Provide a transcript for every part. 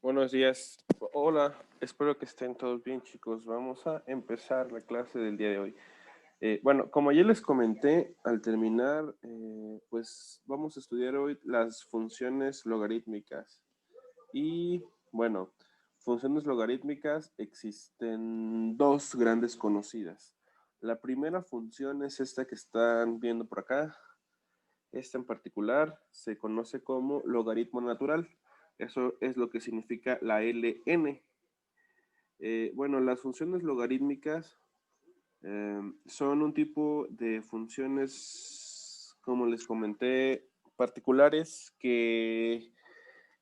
Buenos días. Hola, espero que estén todos bien, chicos. Vamos a empezar la clase del día de hoy. Bueno, como ya les comenté, al terminar, pues vamos a estudiar hoy las funciones logarítmicas. Y bueno, funciones logarítmicas existen dos grandes conocidas. La primera función es esta que están viendo por acá. Esta en particular se conoce como logaritmo natural. Eso es lo que significa la ln. Bueno, las funciones logarítmicas son un tipo de funciones, como les comenté, particulares que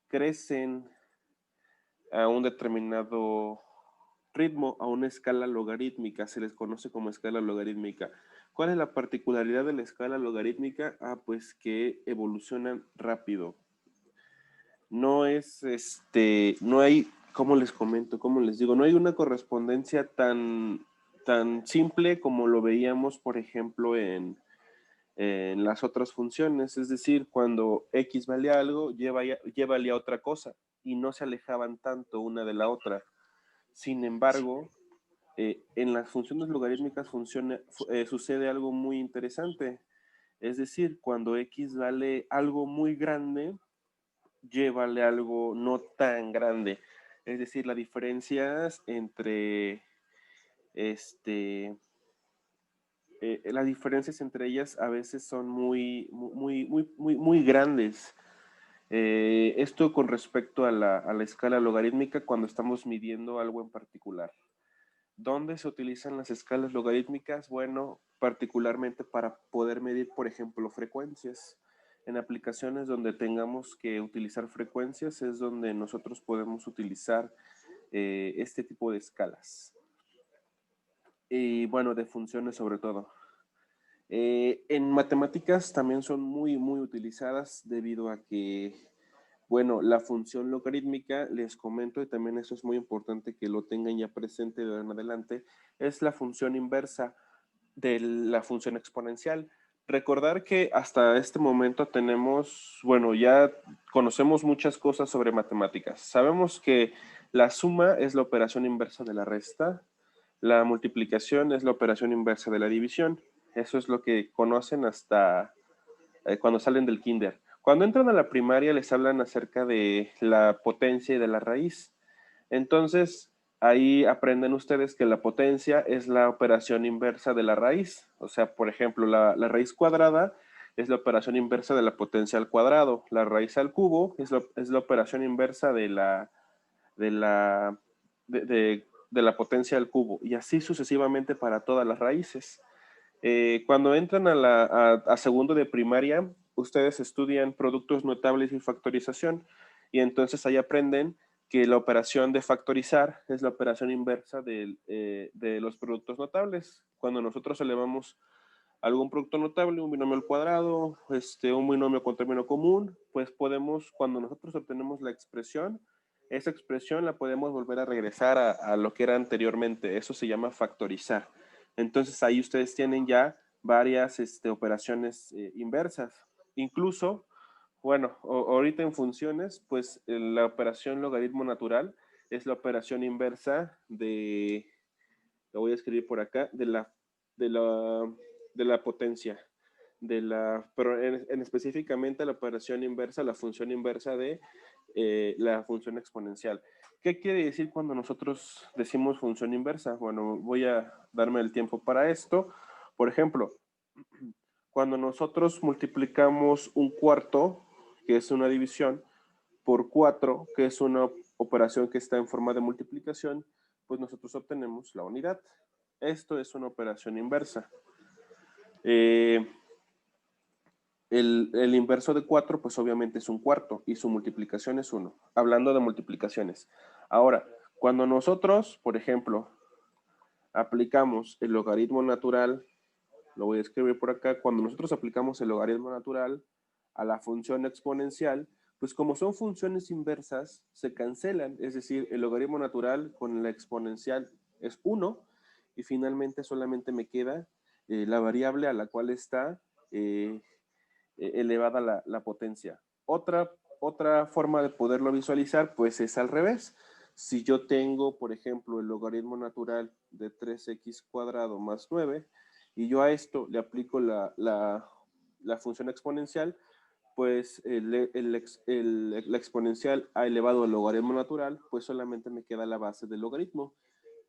crecen a un determinado ritmo, a una escala logarítmica. Se les conoce como escala logarítmica. ¿Cuál es la particularidad de la escala logarítmica? Pues que evolucionan rápido. No es, no hay, ¿cómo les comento? ¿Cómo les digo? No hay una correspondencia tan simple como lo veíamos, por ejemplo, en las otras funciones. Es decir, cuando X valía algo, valía otra cosa y no se alejaban tanto una de la otra. Sin embargo, en las funciones logarítmicas sucede algo muy interesante. Es decir, cuando X vale algo muy grande, llévale algo no tan grande. Es decir, las diferencias las diferencias entre ellas a veces son muy grandes. Esto con respecto a la escala logarítmica cuando estamos midiendo algo en particular. ¿Dónde se utilizan las escalas logarítmicas? Bueno, particularmente para poder medir, por ejemplo, frecuencias. En aplicaciones donde tengamos que utilizar frecuencias es donde nosotros podemos utilizar este tipo de escalas. Y bueno, de funciones sobre todo. En matemáticas también son muy utilizadas debido a que, bueno, la función logarítmica, les comento, y también eso es muy importante que lo tengan ya presente de ahora en adelante, es la función inversa de la función exponencial. Recordar que hasta este momento tenemos, bueno, ya conocemos muchas cosas sobre matemáticas. Sabemos que la suma es la operación inversa de la resta, la multiplicación es la operación inversa de la división. Eso es lo que conocen hasta cuando salen del kinder. Cuando entran a la primaria les hablan acerca de la potencia y de la raíz. Entonces, ahí aprenden ustedes que la potencia es la operación inversa de la raíz. O sea, por ejemplo, la raíz cuadrada es la operación inversa de la potencia al cuadrado. La raíz al cubo es la operación inversa de la, de la potencia al cubo. Y así sucesivamente para todas las raíces. Cuando entran a segundo de primaria, ustedes estudian productos notables y factorización. Y entonces ahí aprenden que la operación de factorizar es la operación inversa de los productos notables. Cuando nosotros elevamos algún producto notable, un binomio al cuadrado, un binomio con término común, pues podemos, cuando nosotros obtenemos la expresión, esa expresión la podemos volver a regresar a lo que era anteriormente. Eso se llama factorizar. Entonces ahí ustedes tienen ya varias operaciones inversas. Incluso, bueno, ahorita en funciones, pues la operación logaritmo natural es la operación inversa lo voy a escribir por acá, de la, de la potencia, pero en específicamente la operación inversa, la función inversa de la función exponencial. ¿Qué quiere decir cuando nosotros decimos función inversa? Bueno, voy a darme el tiempo para esto. Por ejemplo, cuando nosotros multiplicamos un cuarto, que es una división, por 4, que es una operación que está en forma de multiplicación, pues nosotros obtenemos la unidad. Esto es una operación inversa. Eh, el inverso de 4, pues obviamente es un cuarto y su multiplicación es 1. Hablando de multiplicaciones. Ahora, cuando nosotros, por ejemplo, aplicamos el logaritmo natural, lo voy a escribir por acá, cuando nosotros aplicamos el logaritmo natural a la función exponencial, pues como son funciones inversas, se cancelan, es decir, el logaritmo natural con la exponencial es 1 y finalmente solamente me queda la variable a la cual está elevada la potencia. Otra otra forma de poderlo visualizar, pues es al revés. Si yo tengo, por ejemplo, el logaritmo natural de 3x cuadrado más 9, y yo a esto le aplico la función exponencial, pues la exponencial a elevado al logaritmo natural, pues solamente me queda la base del logaritmo.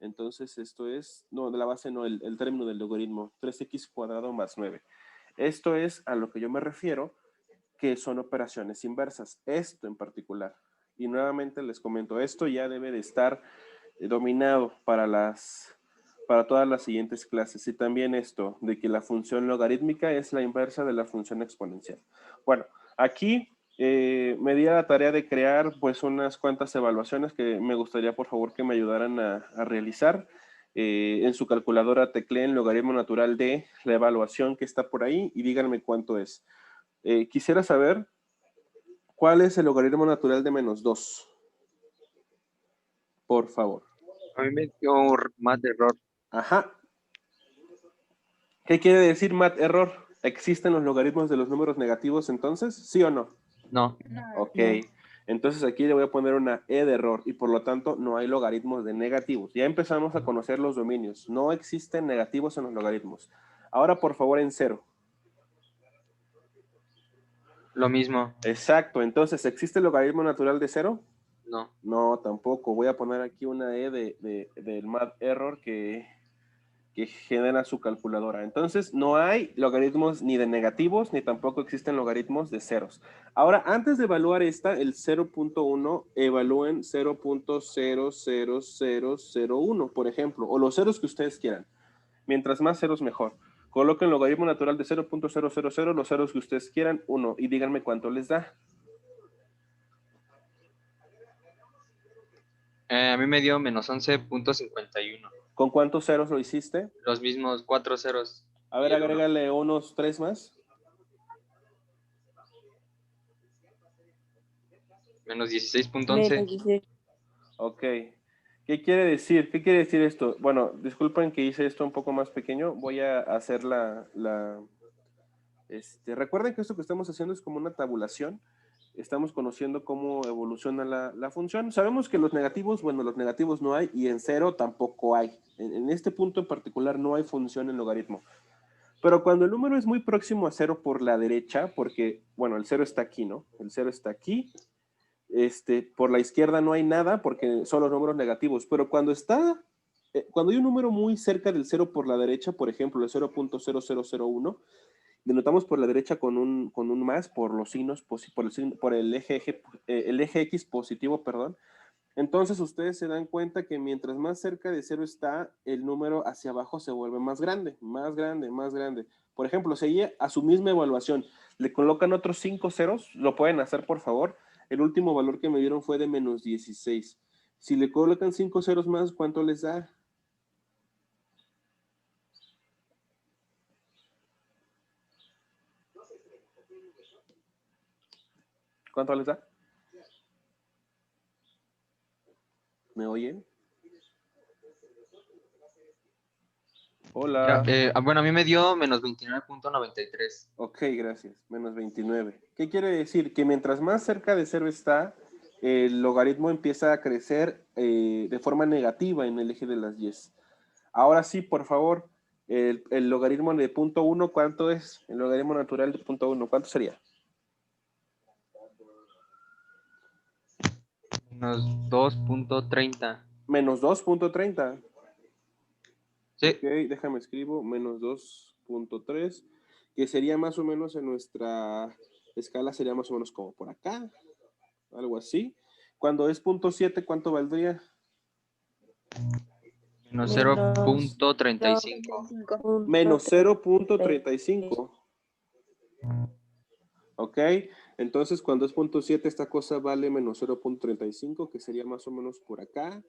Entonces esto es, no, de la base no, el término del logaritmo, 3x cuadrado más 9. Esto es a lo que yo me refiero, que son operaciones inversas, esto en particular. Y nuevamente les comento, esto ya debe de estar dominado para todas las siguientes clases. Y también esto, de que la función logarítmica es la inversa de la función exponencial. Bueno, aquí me di a la tarea de crear pues unas cuantas evaluaciones que me gustaría por favor que me ayudaran a realizar. En su calculadora tecleen logaritmo natural de la evaluación que está por ahí y díganme cuánto es. Quisiera saber cuál es el logaritmo natural de menos 2. Por favor. A mí me dio más de error. Ajá. ¿Qué quiere decir mat error? ¿Existen los logaritmos de los números negativos entonces? ¿Sí o no? No. Ok. Entonces aquí le voy a poner una E de error y por lo tanto no hay logaritmos de negativos. Ya empezamos a conocer los dominios. No existen negativos en los logaritmos. Ahora por favor en cero. Lo mismo. Exacto. Entonces, ¿existe el logaritmo natural de cero? No. No, tampoco. Voy a poner aquí una E del mat error que genera su calculadora. Entonces, no hay logaritmos ni de negativos, ni tampoco existen logaritmos de ceros. Ahora, antes de evaluar esta, el 0.1, evalúen 0.00001, por ejemplo, o los ceros que ustedes quieran. Mientras más ceros, mejor. Coloquen logaritmo natural de 0.000, los ceros que ustedes quieran, 1, y díganme cuánto les da. A mí me dio menos 11.51. ¿Con cuántos ceros lo hiciste? Los mismos 4 ceros. A ver, agrégale unos 3 más. Menos 16.11. Ok. ¿Qué quiere decir? ¿Qué quiere decir esto? Bueno, disculpen que hice esto un poco más pequeño. Voy a hacer recuerden que esto que estamos haciendo es como una tabulación. Estamos conociendo cómo evoluciona la función. Sabemos que los negativos, bueno, los negativos no hay y en cero tampoco hay. En este punto en particular no hay función en logaritmo. Pero cuando el número es muy próximo a cero por la derecha, porque, bueno, el cero está aquí, ¿no? El cero está aquí. Por la izquierda no hay nada porque son los números negativos, pero cuando hay un número muy cerca del cero por la derecha, por ejemplo, el 0.0001, denotamos por la derecha con un más por los signos, por el eje X positivo, perdón. Entonces ustedes se dan cuenta que mientras más cerca de cero está, el número hacia abajo se vuelve más grande, más grande, más grande. Por ejemplo, si a su misma evaluación le colocan otros 5 ceros, lo pueden hacer por favor. El último valor que me dieron fue de menos 16. Si le colocan 5 ceros más, ¿cuánto les da? ¿Cuánto les da? ¿Me oyen? Hola. Bueno, a mí me dio menos 29.93. Ok, gracias. Menos 29. ¿Qué quiere decir? Que mientras más cerca de cero está, el logaritmo empieza a crecer de forma negativa en el eje de las 10. Ahora sí, por favor, el logaritmo de punto 1, ¿cuánto es? El logaritmo natural de punto 1, ¿cuánto sería? Menos 2.30. Menos 2.30. Sí. Ok, déjame escribo, menos 2.3, que sería más o menos en nuestra escala, sería más o menos como por acá, algo así. Cuando es punto 7, ¿cuánto valdría? Menos 0.35. Menos 0.35. Ok, entonces cuando es punto 7, esta cosa vale menos 0.35, que sería más o menos por acá.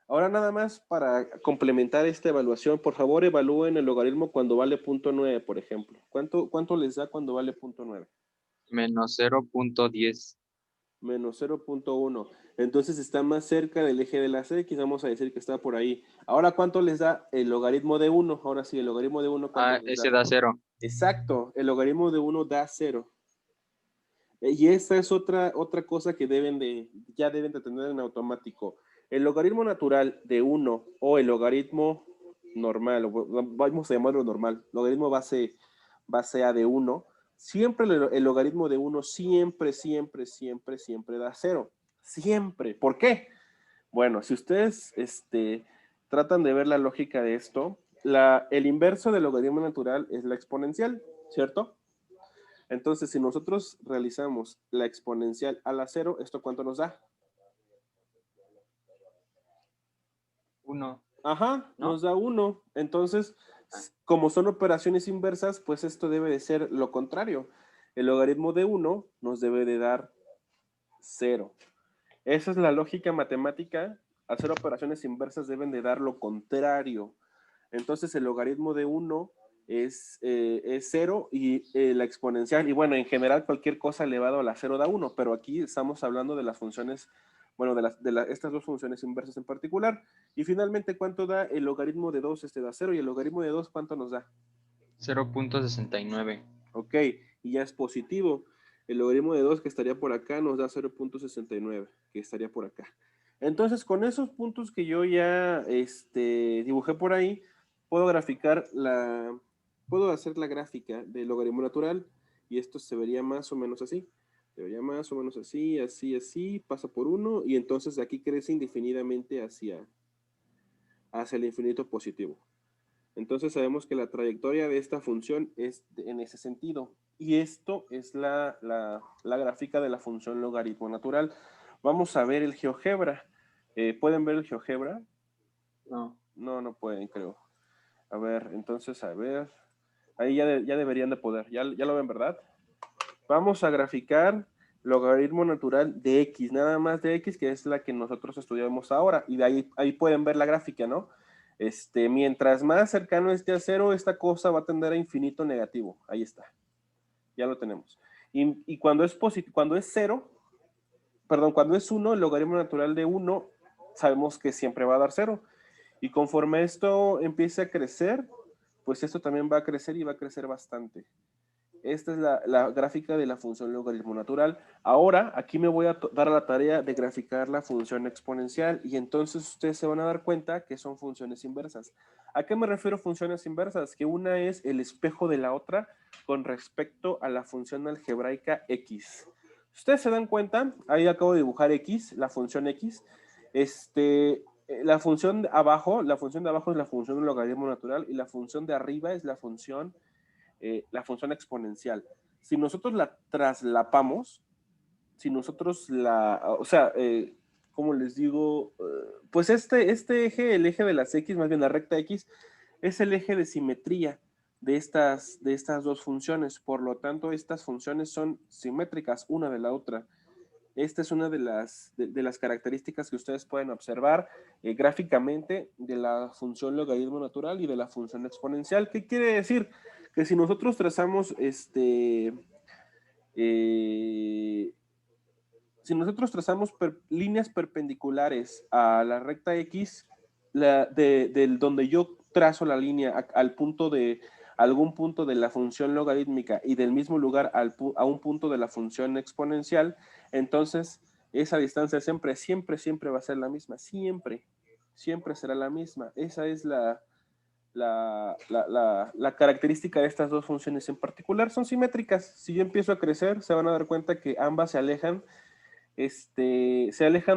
Ahora nada más para complementar esta evaluación, por favor evalúen el logaritmo cuando vale punto 9, por ejemplo. ¿Cuánto les da cuando vale punto 9? Menos 0.10. Menos 0.1. Entonces está más cerca del eje de las X, vamos a decir que está por ahí. Ahora, ¿cuánto les da el logaritmo de 1? Ahora sí, el logaritmo de 1, ¿cuánto les da? Ese da 0. Exacto, el logaritmo de 1 da 0. Y esa es otra cosa que ya deben de tener en automático. El logaritmo natural de 1 o el logaritmo normal, vamos a llamarlo normal, logaritmo base A de 1, siempre el logaritmo de 1 siempre da 0. Siempre. ¿Por qué? Bueno, si ustedes tratan de ver la lógica de esto, el inverso del logaritmo natural es la exponencial, ¿cierto? Entonces, si nosotros realizamos la exponencial a la 0, ¿esto cuánto nos da? 1, Ajá, ¿no? nos da 1. Entonces, como son operaciones inversas, pues esto debe de ser lo contrario. El logaritmo de 1 nos debe de dar 0. Esa es la lógica matemática. Hacer operaciones inversas deben de dar lo contrario. Entonces, el logaritmo de 1 es 0 y la exponencial, y bueno, en general cualquier cosa elevado a la 0 da 1, pero aquí estamos hablando de las funciones, bueno, estas dos funciones inversas en particular. Y finalmente, ¿cuánto da el logaritmo de 2? Da 0, y el logaritmo de 2, ¿cuánto nos da? 0.69. Ok, y ya es positivo. El logaritmo de 2 que estaría por acá nos da 0.69, que estaría por acá. Entonces, con esos puntos que yo ya dibujé por ahí, puedo puedo hacer la gráfica del logaritmo natural, y esto se vería más o menos así. Se vería más o menos así, así, así, pasa por 1, y entonces de aquí crece indefinidamente hacia el infinito positivo. Entonces sabemos que la trayectoria de esta función es en ese sentido. Y esto es la gráfica de la función logaritmo natural. Vamos a ver el GeoGebra. ¿Pueden ver el GeoGebra? No. No, no pueden, creo. A ver, entonces, a ver. Ahí ya deberían de poder. Ya lo ven, ¿verdad? Vamos a graficar logaritmo natural de x, nada más de x, que es la que nosotros estudiamos ahora. Y de ahí pueden ver la gráfica, ¿no? Mientras más cercano esté a 0, esta cosa va a tender a infinito negativo. Ahí está. Ya lo tenemos. Y cuando es cuando es 0, perdón, cuando es 1, el logaritmo natural de 1, sabemos que siempre va a dar 0. Y conforme esto empiece a crecer, pues esto también va a crecer y va a crecer bastante. Esta es la gráfica de la función logaritmo natural. Ahora, aquí me voy a dar a la tarea de graficar la función exponencial, y entonces ustedes se van a dar cuenta que son funciones inversas. ¿A qué me refiero funciones inversas? Que una es el espejo de la otra con respecto a la función algebraica x. Ustedes se dan cuenta, ahí acabo de dibujar x, la función x. La función de abajo es la función del logaritmo natural, y la función de arriba es la función exponencial. Si nosotros la traslapamos, si nosotros como les digo, pues este eje, el eje de las X, más bien la recta X, es el eje de simetría de estas dos funciones. Por lo tanto, estas funciones son simétricas una de la otra. Esta es una de las características que ustedes pueden observar gráficamente de la función logaritmo natural y de la función exponencial. ¿Qué quiere decir? Que si nosotros trazamos líneas perpendiculares a la recta X, donde yo trazo la línea al punto de algún punto de la función logarítmica, y del mismo lugar a un punto de la función exponencial, entonces esa distancia siempre va a ser la misma, siempre será la misma. Esa es la característica de estas dos funciones en particular. Son simétricas. Si yo empiezo a crecer, se van a dar cuenta que ambas se alejan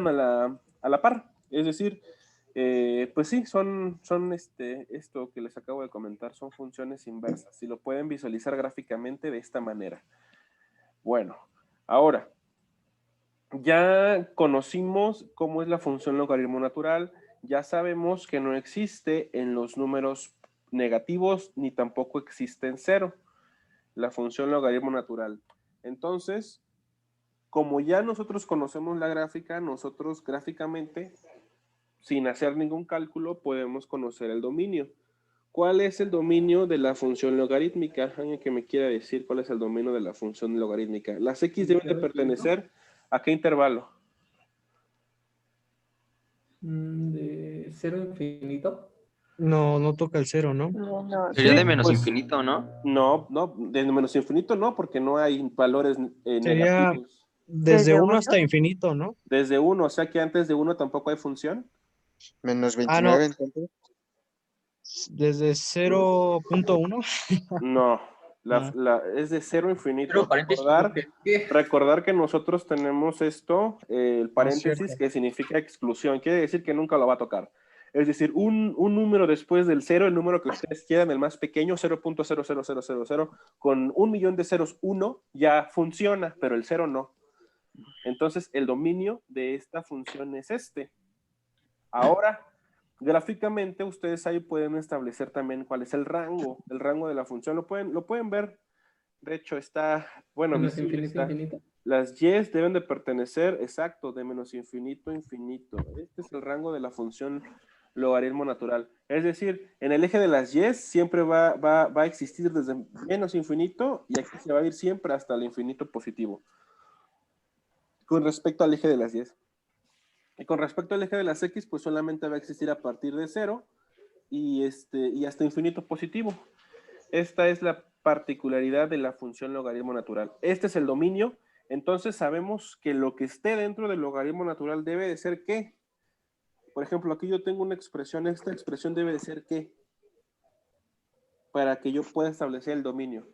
a la par. Es decir, pues sí, son esto que les acabo de comentar, son funciones inversas. Si lo pueden visualizar gráficamente de esta manera. Bueno, ahora, ya conocimos cómo es la función logaritmo natural, ya sabemos que no existe en los números negativos, ni tampoco existe en 0, la función logaritmo natural. Entonces, como ya nosotros conocemos la gráfica, nosotros gráficamente, sin hacer ningún cálculo, podemos conocer el dominio. ¿Cuál es el dominio de la función logarítmica? ¿Alguien que me quiera decir cuál es el dominio de la función logarítmica? Las X deben de pertenecer ¿a qué intervalo? De 0 a infinito. No, no toca el cero, ¿no? No, Sería Sí, de menos pues infinito, ¿no? no, de menos infinito no, porque no hay valores Sería negativos. desde uno hasta infinito, ¿no? Desde uno, o sea que antes de uno tampoco hay función. Menos Ah, no, 29, entonces. desde 0.1. No, Ah, es de cero a infinito. Pero paréntesis, ¿qué? Recordar que nosotros tenemos esto, el no es cierto. paréntesis, que significa exclusión. Quiere decir que nunca lo va a tocar. Es decir, un número después del cero, el número que ustedes quieran, el más pequeño, 0.00000, con 1.000.000 de ceros, 1, ya funciona, pero el cero no. Entonces, el dominio de esta función es este. Ahora, gráficamente, ustedes ahí pueden establecer también cuál es el rango de la función. Lo pueden ver. De hecho, está, bueno, Menos visible infinito, está. infinito. Las y deben de pertenecer, exacto, de menos infinito a infinito. Este es el rango de la función logaritmo natural. Es decir, en el eje de las y siempre va a existir desde menos infinito y aquí se va a ir siempre hasta el infinito positivo. Con respecto al eje de las y. Y con respecto al eje de las x, pues solamente va a existir a partir de cero y hasta infinito positivo. Esta es la particularidad de la función logaritmo natural. Este es el dominio. Entonces sabemos que lo que esté dentro del logaritmo natural debe de ser ¿qué? Por ejemplo, aquí yo tengo una expresión. Esta expresión debe de ser ¿qué? Para que yo pueda establecer el dominio.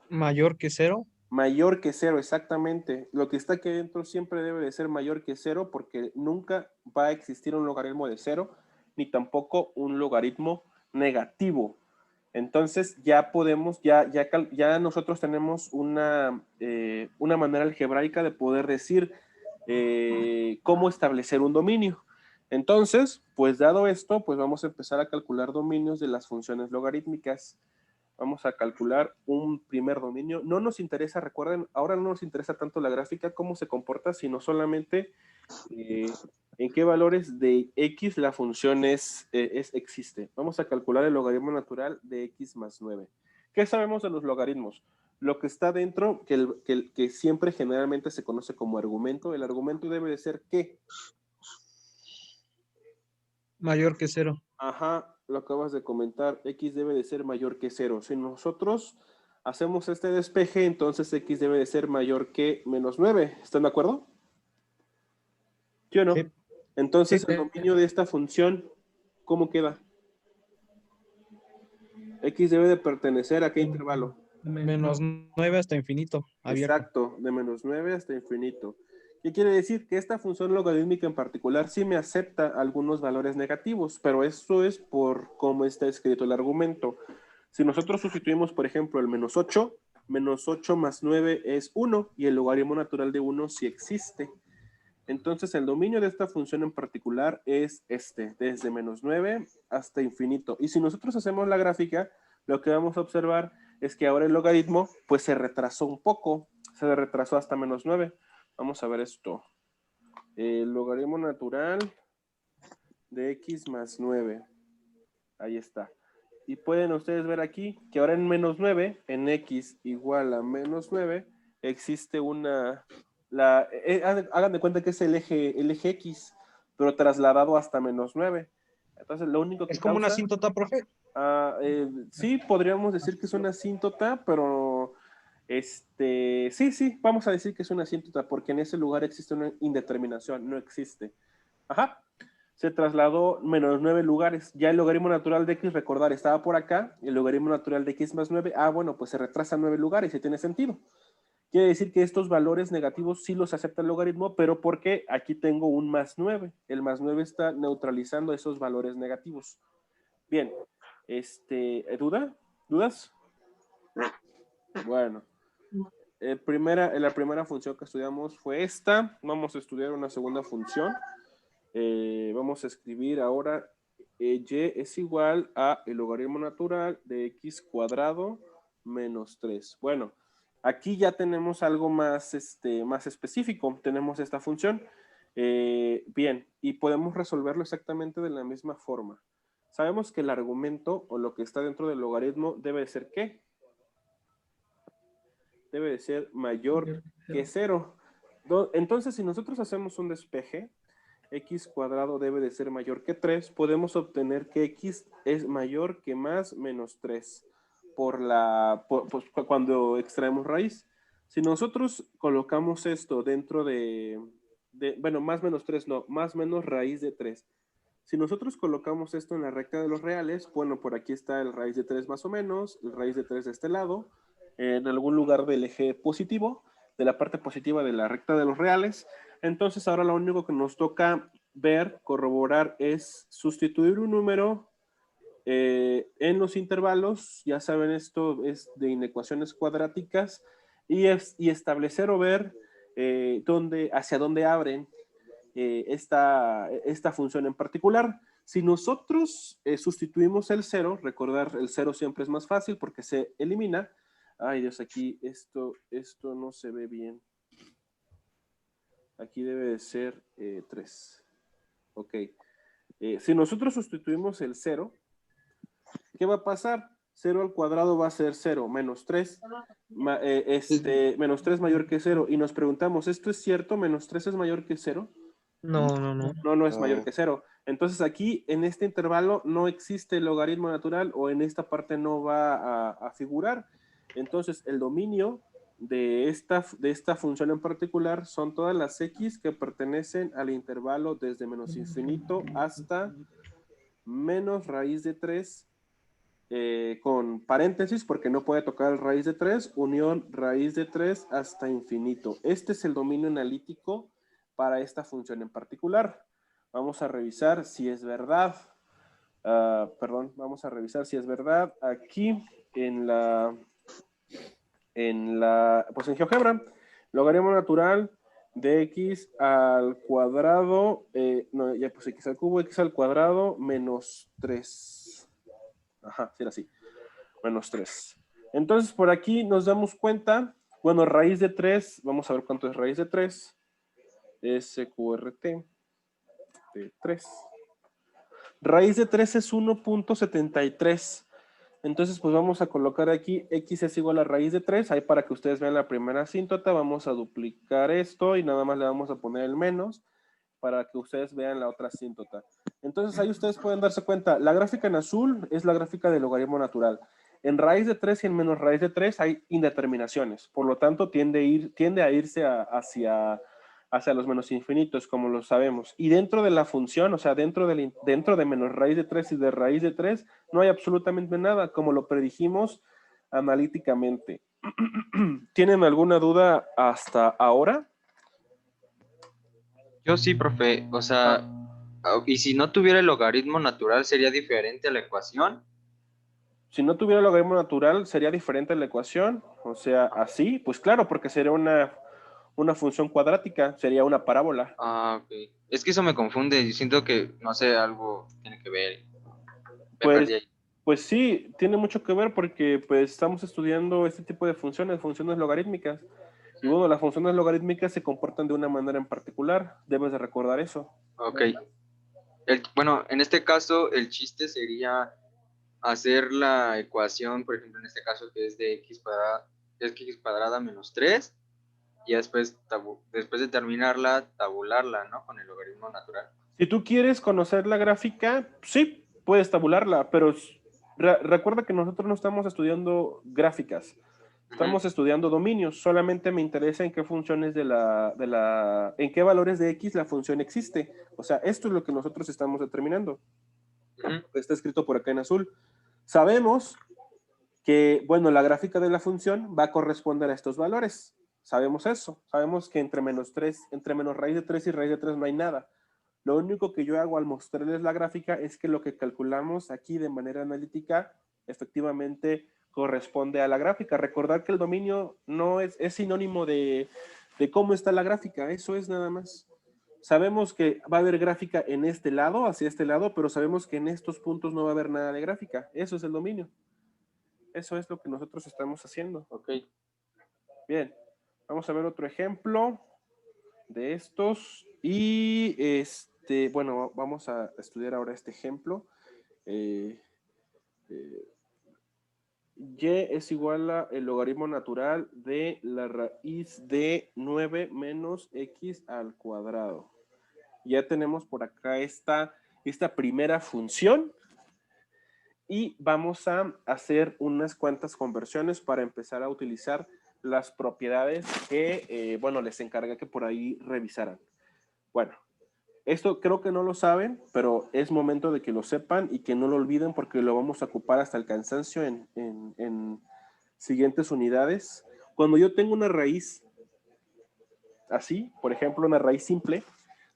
Mayor que cero. Mayor que cero, exactamente. Lo que está aquí dentro siempre debe de ser mayor que cero porque nunca va a existir un logaritmo de cero ni tampoco un logaritmo negativo. Entonces ya podemos, ya nosotros tenemos una manera algebraica de poder decir cómo establecer un dominio. Entonces, pues dado esto, pues vamos a empezar a calcular dominios de las funciones logarítmicas. Vamos a calcular un primer dominio. No nos interesa, recuerden, ahora no nos interesa tanto la gráfica, cómo se comporta, sino solamente en qué valores de x la función existe. Vamos a calcular el logaritmo natural de x más 9. ¿Qué sabemos de los logaritmos? Lo que está dentro, que siempre generalmente se conoce como argumento, el argumento debe de ser ¿qué? Mayor que cero. Ajá, lo acabas de comentar, x debe de ser mayor que 0. Si nosotros hacemos este despeje, entonces x debe de ser mayor que menos 9. ¿Están de acuerdo? ¿Sí o no? Sí. Entonces, Sí. el dominio de esta función, ¿cómo queda? X debe de pertenecer a qué intervalo. Menos 9 hasta infinito. Abierto. Exacto, de menos 9 hasta infinito. ¿Qué quiere decir? Que esta función logarítmica en particular sí me acepta algunos valores negativos, pero eso es por cómo está escrito el argumento. Si nosotros sustituimos, por ejemplo, el menos 8 más 9 es 1 y el logaritmo natural de 1 sí existe. Entonces, el dominio de esta función en particular es desde menos 9 hasta infinito. Y si nosotros hacemos la gráfica, lo que vamos a observar es que ahora el logaritmo pues se retrasó un poco, se retrasó hasta menos 9. Vamos a ver esto. El logaritmo natural de x más 9. Ahí está. Y pueden ustedes ver aquí que ahora en menos 9, en x igual a menos 9, existe hagan de cuenta que es el eje x, pero trasladado hasta menos 9. Entonces lo único que Es como una causa... asíntota, profe. sí, podríamos decir que es una asíntota, pero sí, vamos a decir que es una asíntota, porque en ese lugar existe una indeterminación, no existe. Ajá. Se trasladó menos 9 lugares. Ya el logaritmo natural de x, recordar, estaba por acá. El logaritmo natural de x más 9. Bueno, pues se retrasa 9 lugares y tiene sentido. Quiere decir que estos valores negativos sí los acepta el logaritmo, pero porque aquí tengo un más 9. El más 9 está neutralizando esos valores negativos. Bien. ¿Dudas? Bueno. La primera función que estudiamos fue esta. Vamos a estudiar una segunda función. Vamos a escribir ahora y es igual a el logaritmo natural de x cuadrado menos 3. Bueno, aquí ya tenemos algo más específico. Tenemos esta función. Bien, y podemos resolverlo exactamente de la misma forma. Sabemos que el argumento o lo que está dentro del logaritmo debe de ser ¿qué? Debe de ser mayor que 0. Entonces, si nosotros hacemos un despeje, x cuadrado debe de ser mayor que 3, podemos obtener que x es mayor que más menos 3 pues, cuando extraemos raíz. Si nosotros colocamos esto dentro bueno, más menos 3 no, más menos raíz de 3. Si nosotros colocamos esto en la recta de los reales, bueno, por aquí está el raíz de 3 más o menos, el raíz de 3 de este lado, en algún lugar del eje positivo, de la parte positiva de la recta de los reales. Entonces ahora lo único que nos toca ver, corroborar, es sustituir un número en los intervalos. Ya saben, esto es de inecuaciones cuadráticas, y establecer o ver hacia dónde abren esta función en particular. Si nosotros sustituimos el 0, recordar, el 0 siempre es más fácil porque se elimina. Ay, Dios, aquí esto no se ve bien. Aquí debe de ser 3. Ok. Si nosotros sustituimos el 0, ¿qué va a pasar? 0 al cuadrado va a ser 0, menos 3. Menos 3 mayor que 0. Y nos preguntamos, ¿esto es cierto? ¿Menos 3 es mayor que 0? No, no, no. No es mayor que 0. Entonces aquí, en este intervalo, no existe el logaritmo natural, o en esta parte no va a figurar. Entonces, el dominio de esta función en particular son todas las x que pertenecen al intervalo desde menos infinito hasta menos raíz de 3, con paréntesis porque no puede tocar raíz de 3, unión raíz de 3 hasta infinito. Este es el dominio analítico para esta función en particular. Vamos a revisar si es verdad. Vamos a revisar si es verdad aquí en pues en GeoGebra. Logaritmo natural de x al cuadrado, no, ya pues x al cubo, x al cuadrado menos 3. Ajá, sí era así. Menos 3. Entonces, por aquí nos damos cuenta, bueno, raíz de 3, vamos a ver cuánto es raíz de 3. SQRT de 3. Raíz de 3 es 1.73. Entonces, pues vamos a colocar aquí x es igual a raíz de 3. Ahí para que ustedes vean la primera asíntota, vamos a duplicar esto y nada más le vamos a poner el menos para que ustedes vean la otra asíntota. Entonces, ahí ustedes pueden darse cuenta, la gráfica en azul es la gráfica del logaritmo natural. En raíz de 3 y en menos raíz de 3 hay indeterminaciones. Por lo tanto, tiende a irse hacia los menos infinitos, como lo sabemos. Y dentro de la función, o sea, dentro de menos raíz de 3 y de raíz de 3, no hay absolutamente nada, como lo predijimos analíticamente. ¿Tienen alguna duda hasta ahora? Yo sí, profe. O sea, y si no tuviera el logaritmo natural, ¿sería diferente a la ecuación? Si no tuviera logaritmo natural, ¿sería diferente la ecuación? O sea, así, pues claro, porque sería una función cuadrática, sería una parábola. Ah, ok. Es que eso me confunde. Yo siento que, no sé, algo tiene que ver. Me Pues, perdí ahí. pues sí, tiene mucho que ver porque pues estamos estudiando este tipo de funciones logarítmicas. Y bueno, las funciones logarítmicas se comportan de una manera en particular, debes de recordar eso. Ok. Bueno, en este caso, el chiste sería hacer la ecuación, por ejemplo, en este caso que es de x cuadrada menos 3, y después, después de terminarla, tabularla, ¿no? Con el logaritmo natural. Si tú quieres conocer la gráfica, sí, puedes tabularla, pero recuerda que nosotros no estamos estudiando gráficas, estamos estudiando dominios. Solamente me interesa en qué funciones en qué valores de x la función existe. O sea, esto es lo que nosotros estamos determinando. Está escrito por acá en azul. Sabemos que, bueno, la gráfica de la función va a corresponder a estos valores. Sabemos eso. Sabemos que entre menos raíz de 3 y raíz de 3 no hay nada. Lo único que yo hago al mostrarles la gráfica es que lo que calculamos aquí de manera analítica efectivamente corresponde a la gráfica. Recordar que el dominio no es sinónimo de cómo está la gráfica, eso es nada más. Sabemos que va a haber gráfica en este lado, hacia este lado, pero sabemos que en estos puntos no va a haber nada de gráfica. Eso es el dominio. Eso es lo que nosotros estamos haciendo. Ok. Bien, vamos a ver otro ejemplo de estos. Y bueno, vamos a estudiar ahora este ejemplo. Y es igual a el logaritmo natural de la raíz de 9 menos x al cuadrado. Ya tenemos por acá esta primera función y vamos a hacer unas cuantas conversiones para empezar a utilizar las propiedades que, bueno, les encargué que por ahí revisaran. Bueno, esto creo que no lo saben, pero es momento de que lo sepan y que no lo olviden porque lo vamos a ocupar hasta el cansancio en siguientes unidades. Cuando yo tengo una raíz así, por ejemplo, una raíz simple,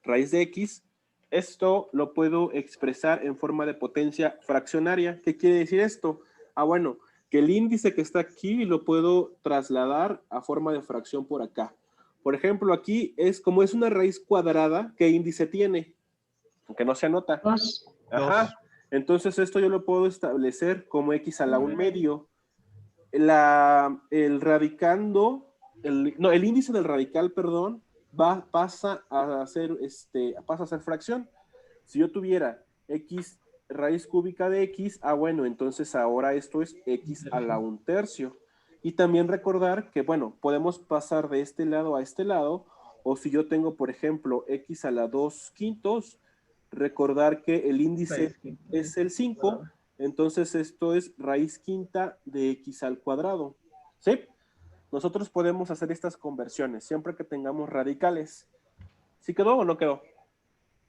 raíz de x, esto lo puedo expresar en forma de potencia fraccionaria. ¿Qué quiere decir esto? Ah, bueno, que el índice que está aquí lo puedo trasladar a forma de fracción por acá. Por ejemplo, aquí es como es una raíz cuadrada, ¿qué índice tiene? Aunque no se anota. 2. Ajá. Entonces esto yo lo puedo establecer como x a la 1/2. El radicando, el índice del radical, perdón, pasa a ser fracción. Si yo tuviera x raíz cúbica de x, bueno, entonces ahora esto es x a la 1/3. Y también recordar que, bueno, podemos pasar de este lado a este lado, o si yo tengo, por ejemplo, x a la 2/5, recordar que el índice es el 5, entonces esto es raíz quinta de x al cuadrado. ¿Sí? Nosotros podemos hacer estas conversiones siempre que tengamos radicales. ¿Sí quedó o no quedó?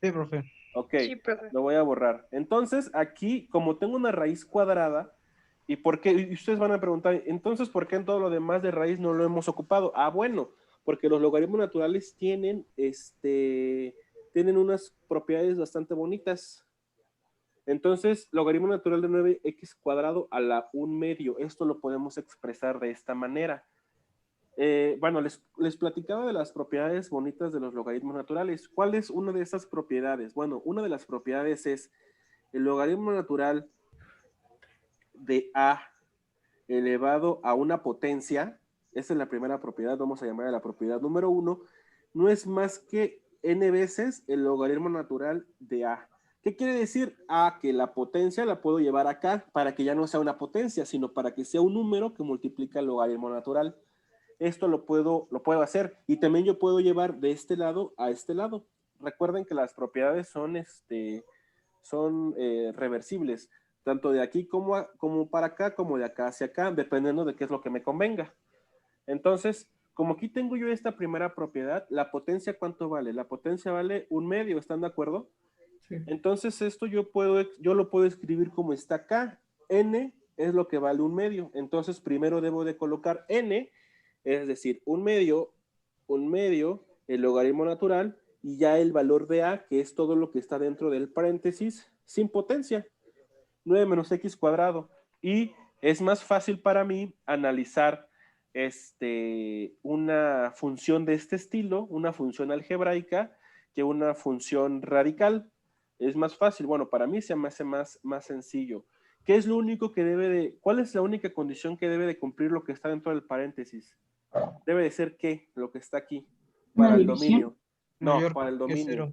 Sí, profe. Ok, Sí, profe. lo voy a borrar. Entonces, aquí, como tengo una raíz cuadrada, ¿y por qué? Y ustedes van a preguntar, entonces, ¿por qué en todo lo demás de raíz no lo hemos ocupado? Ah, bueno, porque los logaritmos naturales tienen unas propiedades bastante bonitas. Entonces, logaritmo natural de 9x cuadrado a la 1/2. Esto lo podemos expresar de esta manera. Bueno, les platicaba de las propiedades bonitas de los logaritmos naturales. ¿Cuál es una de estas propiedades? Bueno, una de las propiedades es el logaritmo natural de a elevado a una potencia. Esa es la primera propiedad, vamos a llamar a la propiedad número 1. No es más que n veces el logaritmo natural de a. ¿Qué quiere decir? Que la potencia la puedo llevar acá para que ya no sea una potencia, sino para que sea un número que multiplica el logaritmo natural. Esto lo puedo hacer. Y también yo puedo llevar de este lado a este lado. Recuerden que las propiedades son reversibles, tanto de aquí como para acá, como de acá hacia acá, dependiendo de qué es lo que me convenga. Entonces, como aquí tengo yo esta primera propiedad, la potencia, ¿cuánto vale? La potencia vale 1/2, ¿están de acuerdo? Sí. Entonces, esto yo lo puedo escribir como está acá. N es lo que vale 1/2. Entonces, primero debo de colocar N, es decir, 1/2, el logaritmo natural, y ya el valor de A, que es todo lo que está dentro del paréntesis, sin potencia. 9 menos x cuadrado. Y es más fácil para mí analizar una función de este estilo, una función algebraica, que una función radical. Es más fácil. Bueno, para mí se me hace más sencillo. ¿Qué es lo único que cuál es la única condición que debe de cumplir lo que está dentro del paréntesis? Debe de ser ¿qué? Lo que está aquí. Para el dominio. No, Mayor para el que dominio. 0.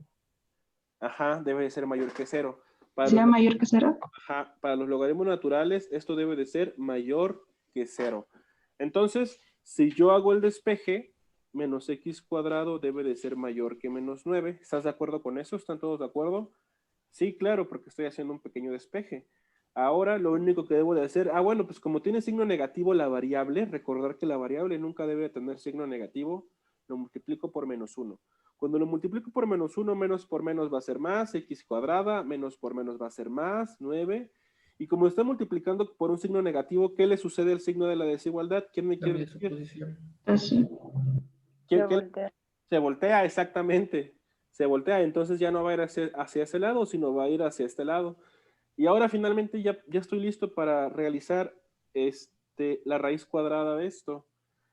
Ajá, debe de ser mayor que 0. ¿Sea mayor que 0? Ajá, para los logaritmos naturales esto debe de ser mayor que 0. Entonces, si yo hago el despeje, menos x cuadrado debe de ser mayor que menos 9. ¿Estás de acuerdo con eso? ¿Están todos de acuerdo? Sí, claro, porque estoy haciendo un pequeño despeje. Ahora lo único que debo de hacer, bueno, pues como tiene signo negativo la variable, recordar que la variable nunca debe tener signo negativo, lo multiplico por menos 1. Cuando lo multiplico por menos 1, menos por menos va a ser más, x cuadrada, menos por menos va a ser más, 9. Y como está multiplicando por un signo negativo, ¿qué le sucede al signo de la desigualdad? ¿Quién me quiere decir? Así. Se voltea, exactamente. Se voltea, entonces ya no va a ir hacia ese lado, sino va a ir hacia este lado. Y ahora finalmente ya estoy listo para realizar la raíz cuadrada de esto.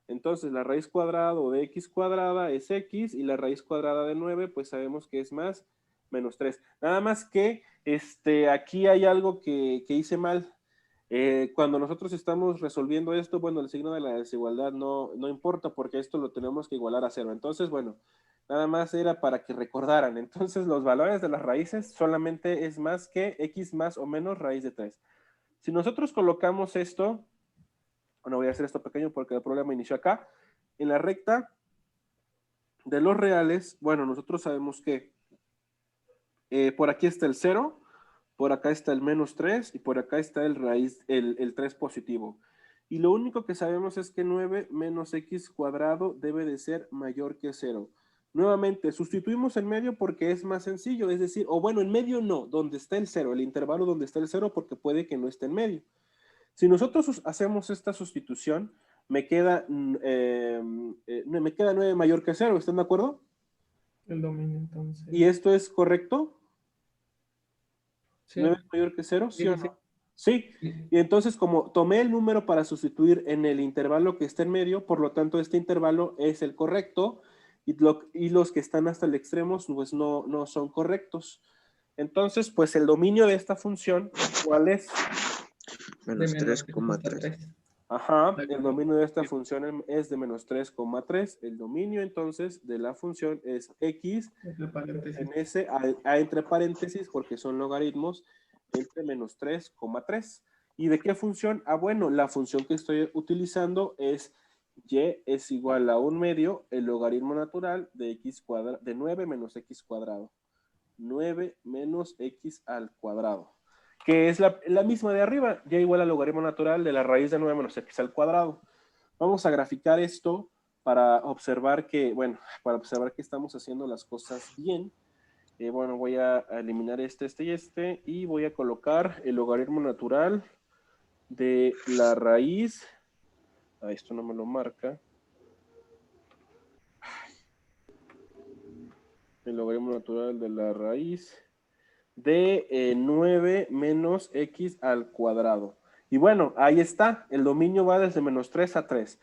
Entonces la raíz cuadrada de x cuadrada es x y la raíz cuadrada de 9 pues sabemos que es más menos 3. Nada más que aquí hay algo que hice mal. Cuando nosotros estamos resolviendo esto, bueno, el signo de la desigualdad no importa porque esto lo tenemos que igualar a 0. Entonces, bueno, nada más era para que recordaran. Entonces, los valores de las raíces solamente es más que x más o menos raíz de 3. Si nosotros colocamos esto, bueno, voy a hacer esto pequeño porque el problema inició acá, en la recta de los reales, bueno, nosotros sabemos que por aquí está el 0, por acá está el menos 3 y por acá está el 3 positivo. Y lo único que sabemos es que 9 menos x cuadrado debe de ser mayor que 0. Nuevamente, sustituimos el medio porque es más sencillo, es decir, o bueno, en medio no, donde está el 0, el intervalo donde está el 0 porque puede que no esté en medio. Si nosotros hacemos esta sustitución, me queda 9 mayor que 0, ¿están de acuerdo? El dominio, entonces. ¿Y esto es correcto? Sí. 9 es mayor que 0, ¿sí o Sí, no? Sí. Y entonces, como tomé el número para sustituir en el intervalo que está en medio, por lo tanto, este intervalo es el correcto y los que están hasta el extremo, pues no son correctos. Entonces, pues el dominio de esta función, ¿cuál es? De Menos menos 3,3. 3. Ajá, el dominio de esta función es de menos 3,3. El dominio entonces de la función es x Entre paréntesis. en ese a entre paréntesis porque son logaritmos entre menos 3,3. ¿Y de qué función? Ah, bueno, la función que estoy utilizando es y es igual a 1 medio el logaritmo natural de x cuadrado, de 9 menos x cuadrado. 9 menos x al cuadrado. Que es la misma de arriba, y igual al logaritmo natural de la raíz de 9 menos x al cuadrado. Vamos a graficar esto para observar que, bueno, para observar que estamos haciendo las cosas bien. Bueno, voy a eliminar este y este, y voy a colocar el logaritmo natural de la raíz. Esto no me lo marca. El logaritmo natural de la raíz de 9 menos x al cuadrado. Y bueno, ahí está. El dominio va desde menos 3 a 3.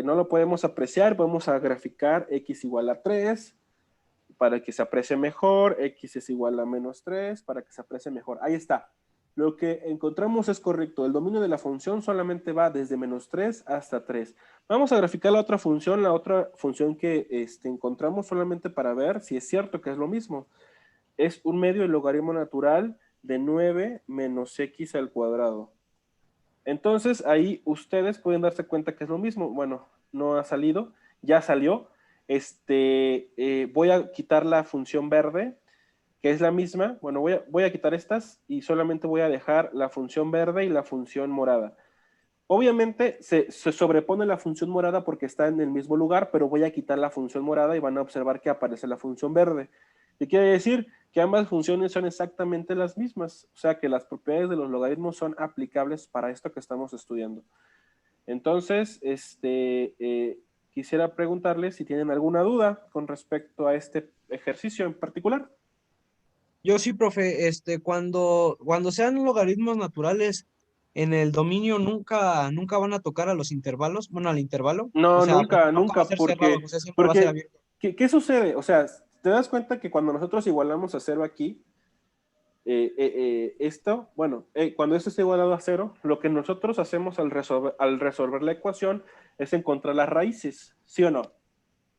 No lo podemos apreciar. Vamos a graficar x igual a 3 para que se aprecie mejor. X es igual a menos 3 para que se aprecie mejor. Ahí está. Lo que encontramos es correcto. El dominio de la función solamente va desde menos 3 hasta 3. Vamos a graficar la otra función que encontramos solamente para ver si es cierto que es lo mismo. Es 1 medio el logaritmo natural de 9 menos x al cuadrado. Entonces, ahí ustedes pueden darse cuenta que es lo mismo. Bueno, no ha salido, ya salió. Voy a quitar la función verde, que es la misma. Bueno, voy a quitar estas y solamente voy a dejar la función verde y la función morada. Obviamente se sobrepone la función morada porque está en el mismo lugar, pero voy a quitar la función morada y van a observar que aparece la función verde. ¿Qué quiere decir? Que ambas funciones son exactamente las mismas, o sea que las propiedades de los logaritmos son aplicables para esto que estamos estudiando. Entonces, quisiera preguntarles si tienen alguna duda con respecto a este ejercicio en particular. Yo sí, profe, cuando sean logaritmos naturales en el dominio nunca van a tocar a los intervalos, bueno, al intervalo. No, O sea, nunca, nunca va a ser cerrado, o sea, siempre va a ser abierto. ¿qué sucede? O sea, te das cuenta que cuando nosotros igualamos a 0 aquí, cuando esto está igualado a 0, lo que nosotros hacemos al resolver la ecuación es encontrar las raíces, ¿sí o no?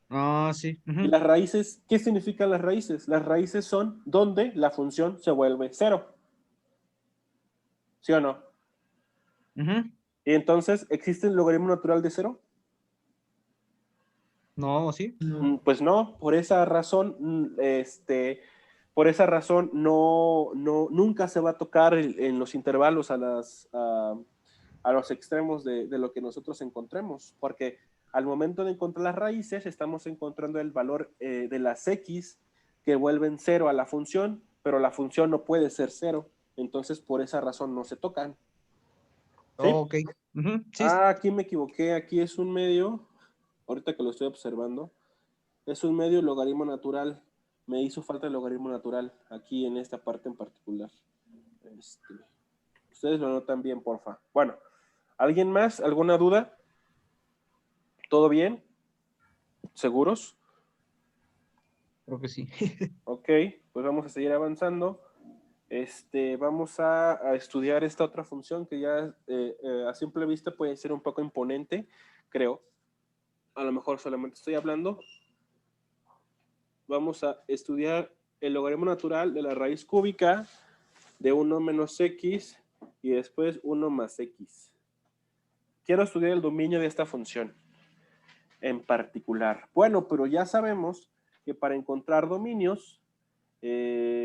Ah, sí. Y las raíces, ¿qué significan las raíces? Las raíces son donde la función se vuelve 0. ¿Sí o no? Y entonces, ¿existe el logaritmo natural de 0? No, sí. No. Pues no, por esa razón, nunca se va a tocar en los intervalos a los extremos de lo que nosotros encontremos, porque al momento de encontrar las raíces, estamos encontrando el valor de las x que vuelven 0 a la función, pero la función no puede ser 0, entonces por esa razón no se tocan. ¿Sí? Oh, ok. Sí. Aquí me equivoqué, aquí es un medio, ahorita que lo estoy observando, es un medio logaritmo natural. Me hizo falta el logaritmo natural aquí en esta parte en particular. Ustedes lo notan bien, porfa. Bueno, ¿alguien más? ¿Alguna duda? ¿Todo bien? ¿Seguros? Creo que sí. Ok, pues vamos a seguir avanzando. Vamos a estudiar esta otra función que ya a simple vista puede ser un poco imponente, creo. A lo mejor solamente estoy hablando. Vamos a estudiar el logaritmo natural de la raíz cúbica de 1 menos x y después 1 más x. Quiero estudiar el dominio de esta función en particular. Bueno, pero ya sabemos que para encontrar dominios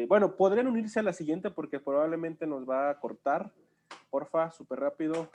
Bueno, podrían unirse a la siguiente porque probablemente nos va a cortar. Porfa, súper rápido.